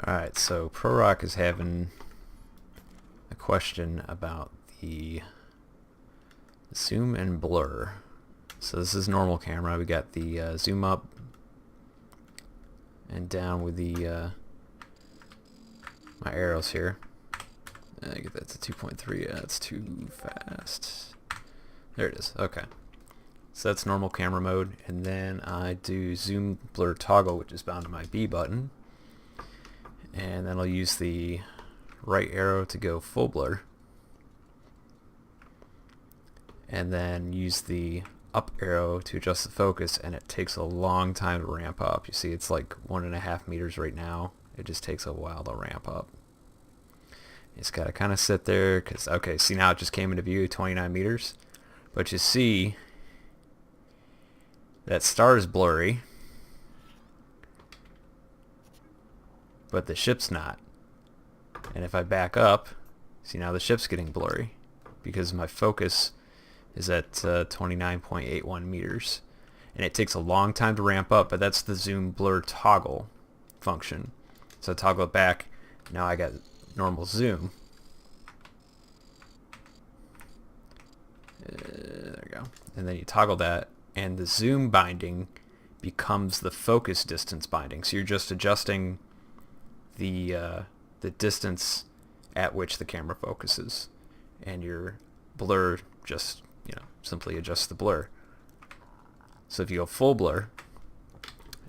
Alright, so ProRock is having a question about the zoom and blur. So this is normal camera. We got the zoom up and down with the my arrows here. I get that to 2.3. Yeah, that's too fast. There it is. Okay. So that's normal camera mode, and then I do zoom blur toggle, which is bound to my B button, and then I'll use the right arrow to go full blur, and then use the up arrow to adjust the focus, and it takes a long time to ramp up. You see it's like 1.5 meters right now. It just takes a while to ramp up. It's got to kind of sit there because, okay, see now it just came into view 29 meters, but you see that star is blurry, but the ship's not. And if I back up, see now the ship's getting blurry because my focus is at 29.81 meters. And it takes a long time to ramp up, but that's the zoom blur toggle function. So I toggle it back, now I got normal zoom. There we go. And then you toggle that, and the zoom binding becomes the focus distance binding. So you're just adjusting the distance at which the camera focuses, and your blur just, you know, simply adjusts the blur. So if you go full blur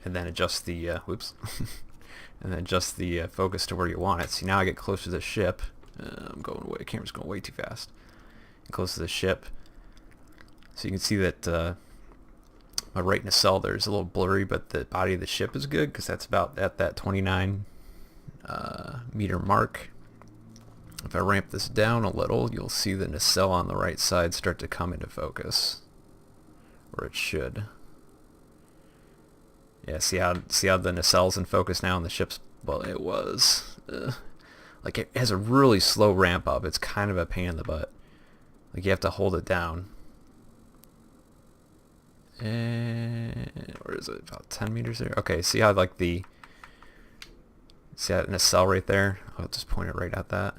and then adjust the whoops and then adjust the focus to where you want it. See, now I get closer to the ship. I'm going way, camera's going way too fast. Close to the ship. So you can see that my right nacelle there is a little blurry, but the body of the ship is good because that's about at that 29 meter mark. If I ramp this down a little, you'll see the nacelle on the right side start to come into focus, or it should. Yeah, see how the nacelle's in focus now, and the ship's, well, it was like it has a really slow ramp up. It's kind of a pain in the butt. Like you have to hold it down. And where is it? About 10 meters there. Okay, see how like see that nacelle right there? I'll just point it right at that.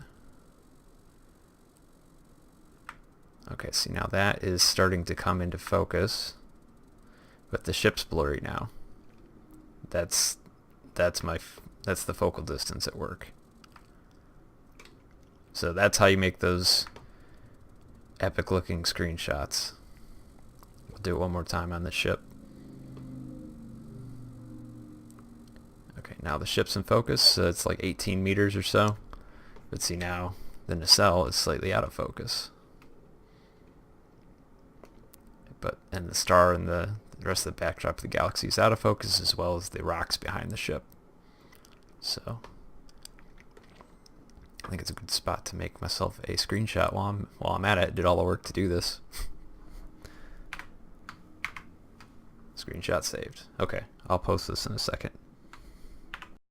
Okay, see now that is starting to come into focus, but the ship's blurry now. That's the focal distance at work. So that's how you make those epic looking screenshots. We'll do it one more time on the ship. Okay, now the ship's in focus, so it's like 18 meters or so. But see now the nacelle is slightly out of focus. And the star and the rest of the backdrop of the galaxy is out of focus, as well as the rocks behind the ship. So I think it's a good spot to make myself a screenshot while I'm at it. Did all the work to do this. Screenshot saved. Okay, I'll post this in a second.